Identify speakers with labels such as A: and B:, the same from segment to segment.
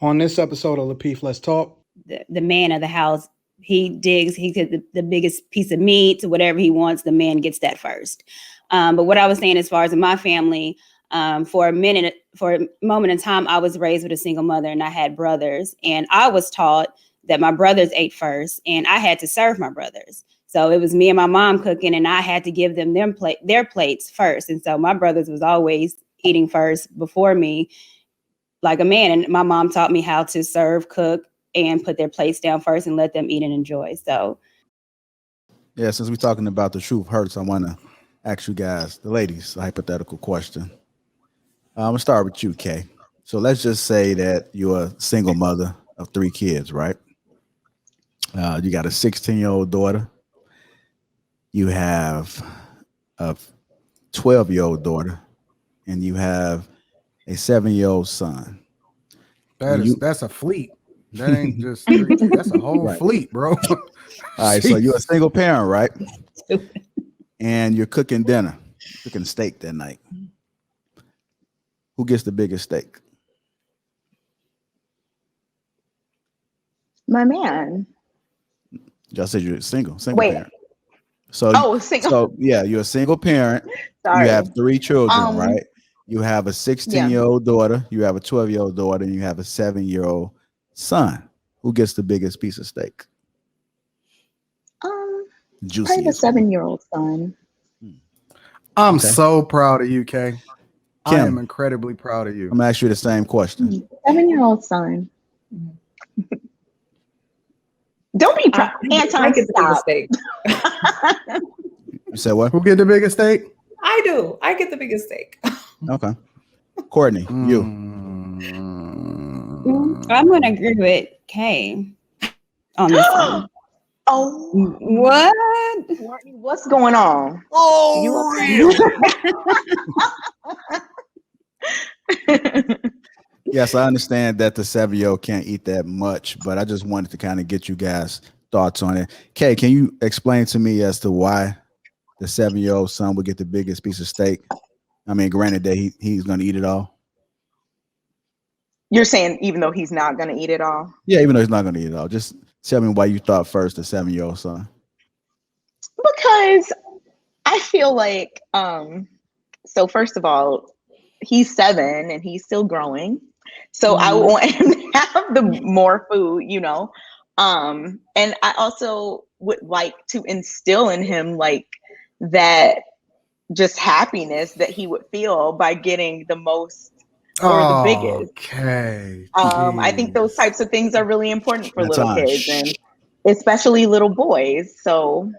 A: On this episode of Lapeef, Let's Talk.
B: The man of the house, he digs, he gets the biggest piece of meat, whatever he wants, the man gets that first. But what I was saying as far as in my family, for a moment in time, I was raised with a single mother and I had brothers. And I was taught that my brothers ate first and I had to serve my brothers. So it was me and my mom cooking and I had to give them their plates first. And so my brothers was always eating first before me, like a man. And my mom taught me how to serve, cook, and put their plates down first and let them eat and enjoy. So,
C: yeah, since we're talking about the truth hurts, I want to ask you guys, the ladies, a hypothetical question. I'm going to start with you, Kay. So let's just say that you're a single mother of 3 kids, right? You got a 16-year-old daughter. You have a 12-year-old daughter, and you have a 7-year-old son.
D: That's a fleet. That ain't just 3. That's a whole fleet, bro.
C: All right, so you're a single parent, right? And you're cooking dinner, cooking steak that night. Who gets the biggest steak?
E: My man.
C: Y'all said you're single
E: Wait.
C: parent. So,
E: single.
C: So yeah, you're a single parent.
E: Sorry.
C: You have 3 children, right? You have a 16-year-old daughter, you have a 12-year-old daughter, and you have a 7-year-old son. Who gets the biggest piece of steak?
E: Juicy. Probably the 7-year-old son.
D: I'm so proud of you, Kay. Kim, I am incredibly proud of you.
C: I'm gonna ask you the same question.
E: 7-year-old son. Don't be proud. Anton,
F: I get the biggest steak.
C: You said what?
D: Who get the biggest steak?
F: I do. I get the biggest steak.
C: Okay. Courtney, you.
B: I'm going to agree with Kay on this one.
E: Oh,
B: what?
E: Courtney, what's going on?
C: Oh,
E: you
C: okay? Yes, I understand that the 7-year-old can't eat that much, but I just wanted to kind of get you guys' thoughts on it. Kay, can you explain to me as to why the 7-year-old son would get the biggest piece of steak? I mean, granted that he's going to eat it all.
E: You're saying even though he's not going to eat it all?
C: Yeah, even though he's not going to eat it all. Just tell me why you thought first the 7-year-old son.
E: Because I feel like, so first of all, he's 7 and he's still growing. So I want him to have the more food, you know. And I also would like to instill in him like that just happiness that he would feel by getting the most or the biggest.
D: Okay.
E: I think those types of things are really important for little kids and especially little boys. So,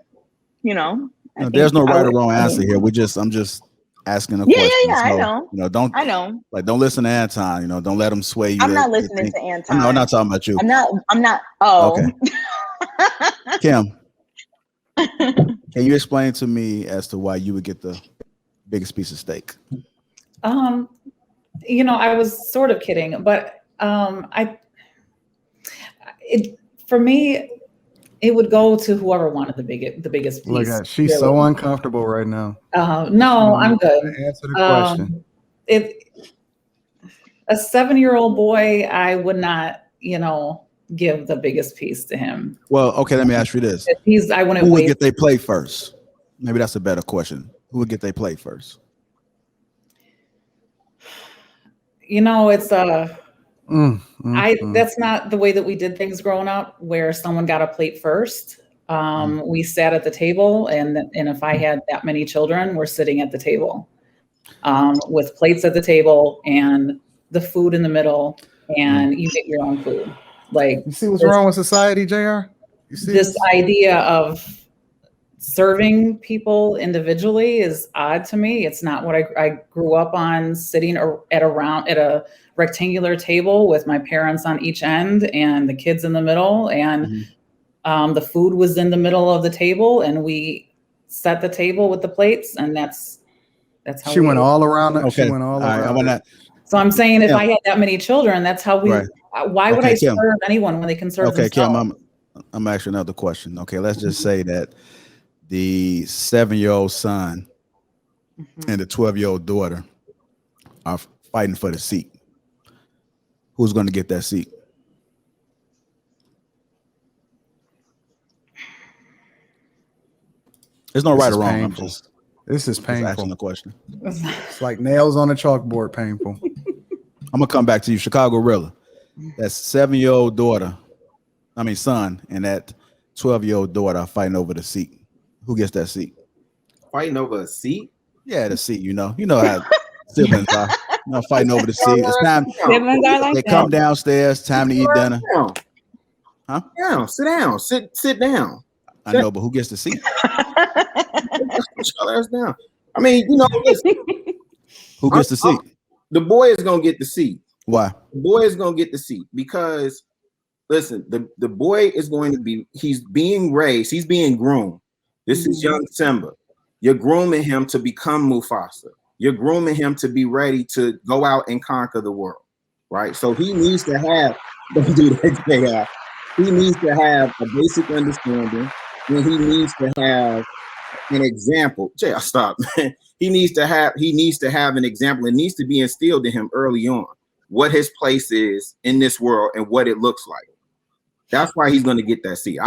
E: you know,
C: there's no right or wrong answer here. I'm just asking a question.
E: Yeah,
C: so,
E: I know.
C: You know, don't listen to Anton. You know, don't let him sway you.
E: I'm not listening to Anton.
C: No, I'm not talking about you.
E: I'm not. Oh,
C: okay. Kim, can you explain to me as to why you would get the biggest piece of steak?
F: You know, I was sort of kidding, but for me, it would go to whoever wanted the biggest piece.
D: Look at she's so uncomfortable right now.
F: No, I'm good.
D: Answer the question.
F: A 7-year-old boy, I would not, you know, give the biggest piece to him.
C: Well, okay, let me ask you this:
F: Who
C: would get their plate first? Maybe that's a better question. Who would get their plate first?
F: You know, it's that's not the way that we did things growing up, where someone got a plate first. We sat at the table, and if I had that many children, we're sitting at the table with plates at the table and the food in the middle, and you get your own food. Like,
D: you see what's wrong with society, JR? You see
F: this idea of serving people individually is odd to me. It's not what I grew up on, sitting at a rectangular table with my parents on each end and the kids in the middle, and the food was in the middle of the table, and we set the table with the plates, and that's how
D: she went all around it. Okay. She went all around.
F: So I'm saying if I had that many children, that's how we. Right. Why would I serve anyone when they can serve themselves?
C: Kim, I'm asking another question. Okay, let's just say that the 7-year-old son and the 12-year-old daughter are fighting for the seat. who's going to get that seat? There's no right or wrong.
D: Painful. This is
C: Just
D: painful.
C: asking the question.
D: It's like nails on a chalkboard. Painful.
C: I'm gonna come back to you, Chicago Rilla. That 7-year-old son, and that 12-year-old daughter are fighting over the seat. Who gets that seat?
G: Fighting over a seat?
C: Yeah, the seat. You know how siblings are. Fighting over the seat. It's time.
B: Siblings are like
C: They
B: that.
C: come downstairs. Time to eat dinner.
G: Down.
C: Huh?
G: Down. Sit down. Sit down.
C: I know, but who gets the seat?
G: Down. I mean, listen,
C: Who gets the seat?
G: the boy is gonna get the seat.
C: Why?
G: The boy is gonna get the seat because, listen, the boy is going to be. He's being raised. He's being groomed. This is young Simba. You're grooming him to become Mufasa. You're grooming him to be ready to go out and conquer the world, right? So he needs to have. Don't do that, JR. He needs to have a basic understanding, and he needs to have an example. JR, stop, man. He needs to have an example. It needs to be instilled in him early on what his place is in this world and what it looks like. That's why he's going to get that seat.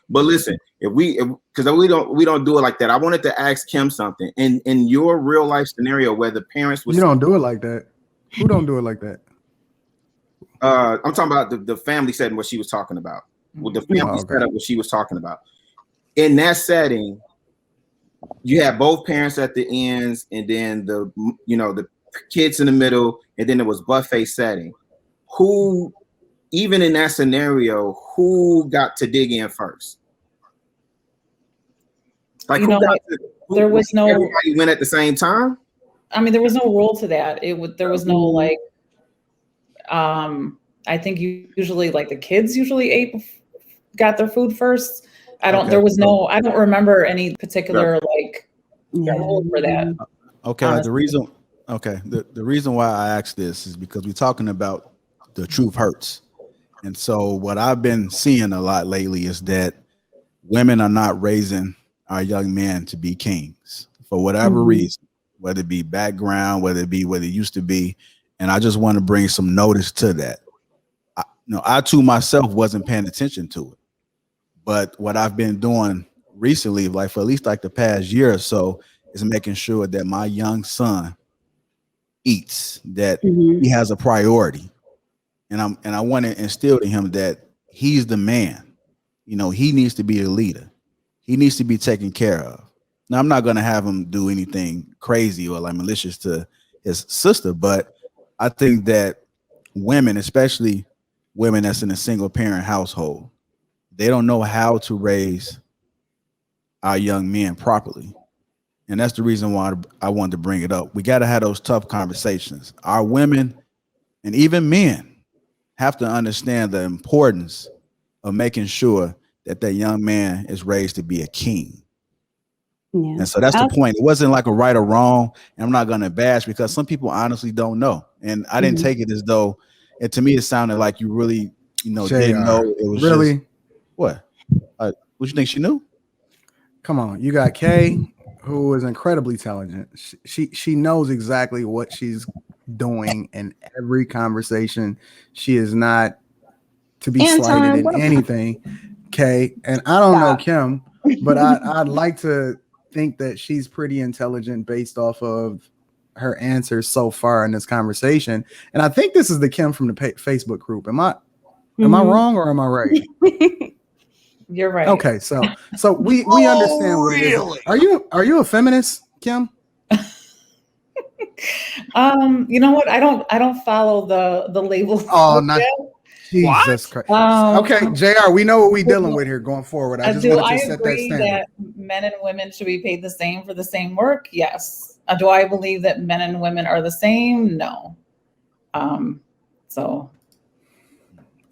G: But listen, because we don't do it like that. I wanted to ask Kim something. In your real life scenario where the parents
D: You don't do it like that. Who don't do it like that?
G: I'm talking about the family setting what she was talking about. With the family setup what she was talking about. In that setting, you have both parents at the ends, and then the kids in the middle, and then it was buffet setting. Who, even in that scenario, who got to dig in first? Like
F: there was no.
G: Everybody went at the same time.
F: I mean, there was no rule to that. There was no like. I think usually like the kids usually got their food first. I don't remember any particular rule for that.
C: Okay. Honestly. The reason why I asked this is because we're talking about the truth hurts. And so what I've been seeing a lot lately is that women are not raising our young men to be kings for whatever reason, whether it be background, whether it be what it used to be. And I just want to bring some notice to that. I too myself wasn't paying attention to it. But what I've been doing recently, like for at least like the past year or so, is making sure that my young son eats, that he has a priority. And I want to instill in him that he's the man. He needs to be a leader. He needs to be taken care of. Now, I'm not going to have him do anything crazy or like malicious to his sister, but I think that women, especially women that's in a single parent household, they don't know how to raise our young men properly. And that's the reason why I wanted to bring it up. We got to have those tough conversations. Our women and even men have to understand the importance of making sure that young man is raised to be a king. Yeah. And so that's the point. It wasn't like a right or wrong. And I'm not going to bash because some people honestly don't know. And I didn't take it as though, and to me, it sounded like you really, didn't know. It was
D: really
C: just, what? What you think she knew?
D: Come on, you got Kay, who is incredibly intelligent. She knows exactly what she's doing in every conversation. She is not to be slighted in anything. Kay, and I don't know Kim, but I'd like to think that she's pretty intelligent based off of her answers so far in this conversation. And I think this is the Kim from the Facebook group. Am I wrong or am I right?
F: You're right.
D: Okay, so we understand what really? It is. Are you a feminist, Kim?
F: You know what? I don't follow the labels.
D: Oh, not Jesus Christ. Okay, JR, we know what we're dealing with here going forward. I just wanted to set that standard.
F: That men and women should be paid the same for the same work? Yes. Do I believe that men and women are the same? No. So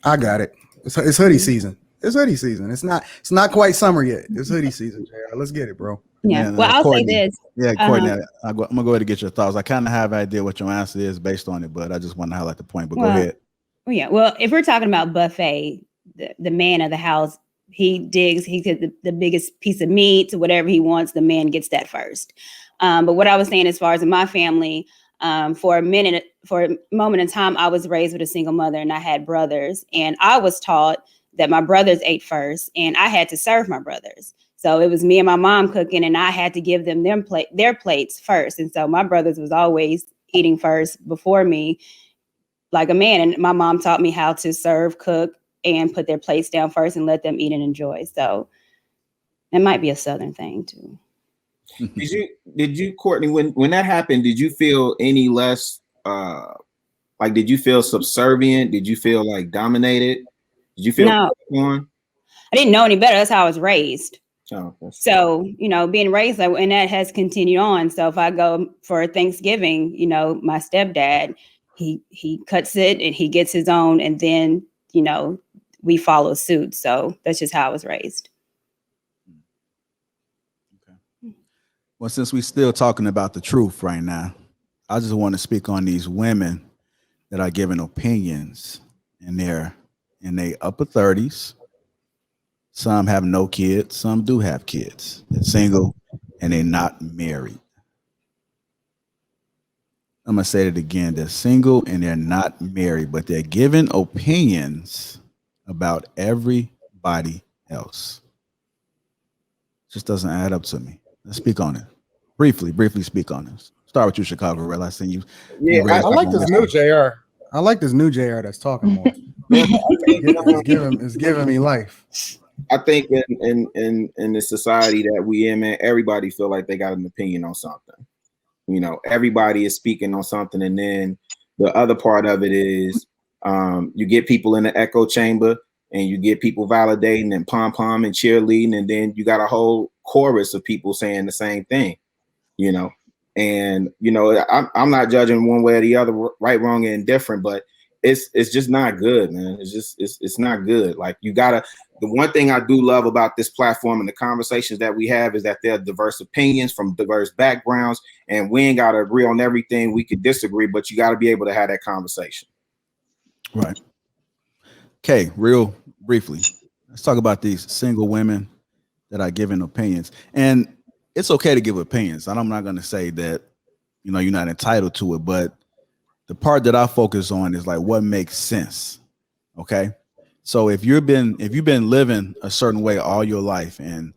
D: I got it. It's hoodie season. It's hoodie season. It's not quite summer yet. It's hoodie season, JR. Let's get it, bro.
B: Yeah. Well, I'll
C: Courtney,
B: say this.
C: Yeah, Courtney, I'm gonna go ahead and get your thoughts. I kind of have an idea what your answer is based on it, but I just want to highlight the point. But go ahead.
B: Yeah. Well, if we're talking about buffet, the man of the house, he digs, he gets the biggest piece of meat, whatever he wants, the man gets that first. But what I was saying as far as in my family, For a moment in time, I was raised with a single mother and I had brothers, and I was taught that my brothers ate first and I had to serve my brothers. So it was me and my mom cooking, and I had to give them their plates first. And so my brothers was always eating first before me, like a man. And my mom taught me how to serve, cook, and put their plates down first and let them eat and enjoy. So it might be a Southern thing too.
G: Did you, Courtney, when that happened, did you feel any less like, did you feel subservient? Did you feel like dominated? Did you feel
B: No,
G: on?
B: I didn't know any better. That's how I was raised.
G: Oh,
B: so, being raised, and that has continued on. So if I go for Thanksgiving, my stepdad, he cuts it and he gets his own, and then, we follow suit. So that's just how I was raised.
C: Well, since we're still talking about the truth right now, I just want to speak on these women that are giving opinions in their upper 30s. Some have no kids, some do have kids. They're single and they're not married. I'm gonna say it again. They're single and they're not married, but they're giving opinions about everybody else. Just doesn't add up to me. Let's speak on it. Briefly speak on this. Start with you, Chicago Real. I seen you.
A: Yeah, I like this new JR.
D: I like this new JR that's talking more. It's giving me life.
G: I think in the society that we in, man, everybody feel like they got an opinion on something. Everybody is speaking on something, and then the other part of it is you get people in the echo chamber, and you get people validating and pom-pom and cheerleading, and then you got a whole chorus of people saying the same thing. And I'm not judging one way or the other, right, wrong, and indifferent, but it's just not good, man. It's not good. Like, the one thing I do love about this platform and the conversations that we have is that there are diverse opinions from diverse backgrounds, and we ain't got to agree on everything. We could disagree, but you got to be able to have that conversation.
C: Right. Okay, real briefly, let's talk about these single women that are giving opinions. And it's okay to give opinions. And I'm not going to say that, you're not entitled to it, but the part that I focus on is like what makes sense. Okay. So if you've been living a certain way all your life, and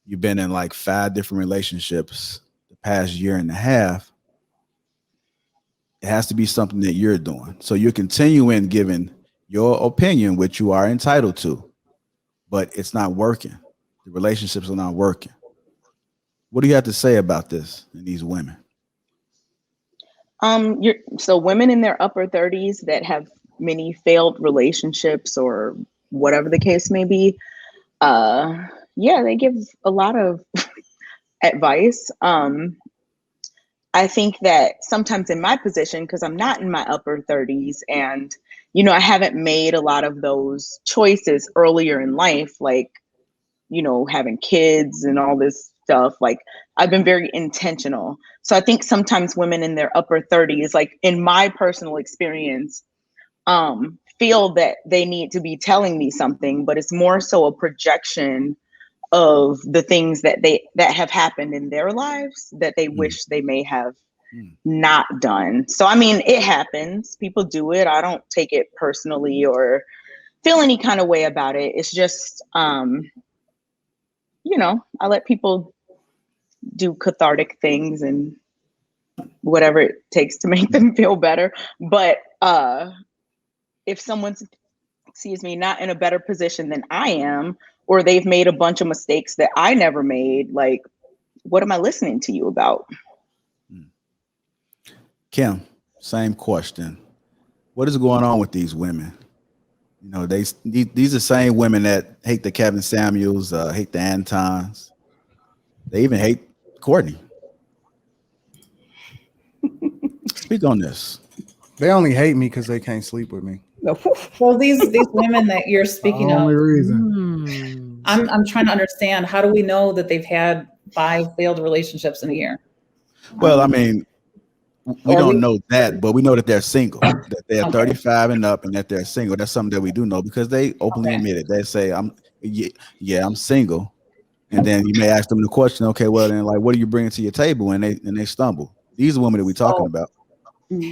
C: you've been in like 5 different relationships the past year and a half, it has to be something that you're doing. So you're continuing giving your opinion, which you are entitled to, but it's not working. The relationships are not working. What do you have to say about this and these women?
E: So women in their upper 30s that have many failed relationships or whatever the case may be, they give a lot of advice. I think that sometimes in my position, because I'm not in my upper 30s, and I haven't made a lot of those choices earlier in life, like having kids and all this stuff. Like, I've been very intentional. So I think sometimes women in their upper 30s, like in my personal experience, feel that they need to be telling me something, but it's more so a projection of the things that have happened in their lives that they wish they may have not done. So, I mean, it happens. People do it. I don't take it personally or feel any kind of way about it. It's just, I let people do cathartic things and whatever it takes to make them feel better. But if someone's, not in a better position than I am, or they've made a bunch of mistakes that I never made, like, what am I listening to you about?
C: Kim, same question. What is going on with these women? These are the same women that hate the Kevin Samuels, hate the Antons. They even hate Courtney. Speak on this.
D: They only hate me because they can't sleep with me.
F: Well, these women that you're speaking of,
D: only reason.
F: I'm trying to understand, how do we know that they've had 5 failed relationships in a year?
C: Well, I mean, we don't know that, but we know that they're single, that they're 35 and up, and that they're single. That's something that we do know because they openly admit it. They say, I'm single. And then you may ask them the question, okay, well, then, like, what are you bringing to your table? And they stumble. These are women that we're talking about.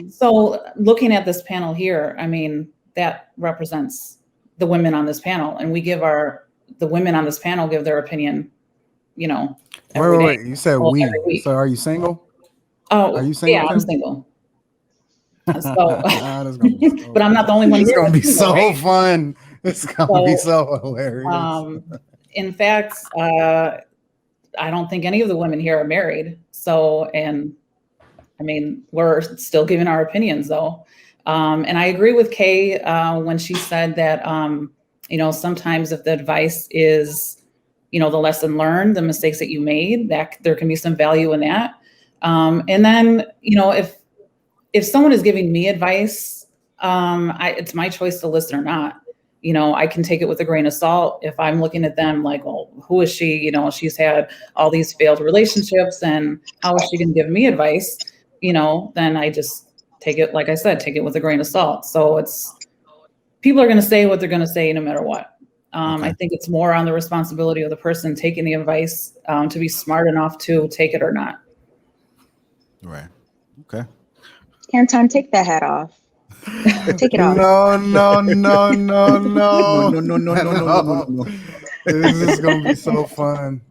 F: So looking at this panel here, I mean, that represents the women on this panel, and we give the women on this panel give their opinion, you know.
D: Wait, you said we. So are you single?
F: Oh,
D: are you single?
F: Yeah, I'm single. So, but I'm not the only one.
D: It's gonna be so fun. It's gonna be so hilarious.
F: In fact, I don't think any of the women here are married. So, and I mean, we're still giving our opinions though. And I agree with Kay when she said that, you know, sometimes if the advice is, you know, the lesson learned, the mistakes that you made, that there can be some value in that. And then, you know, if someone is giving me advice, it's my choice to listen or not. You know, I can take it with a grain of salt. If I'm looking at them like, well, who is she? You know, she's had all these failed relationships, and how is she going to give me advice? You know, then I just take it, like I said, take it with a grain of salt. So people are going to say what they're going to say no matter what. Okay. I think it's more on the responsibility of the person taking the advice to be smart enough to take it or not.
C: Right. Okay.
E: Anton, take that hat off. Take it off.
D: No. This is gonna be so fun.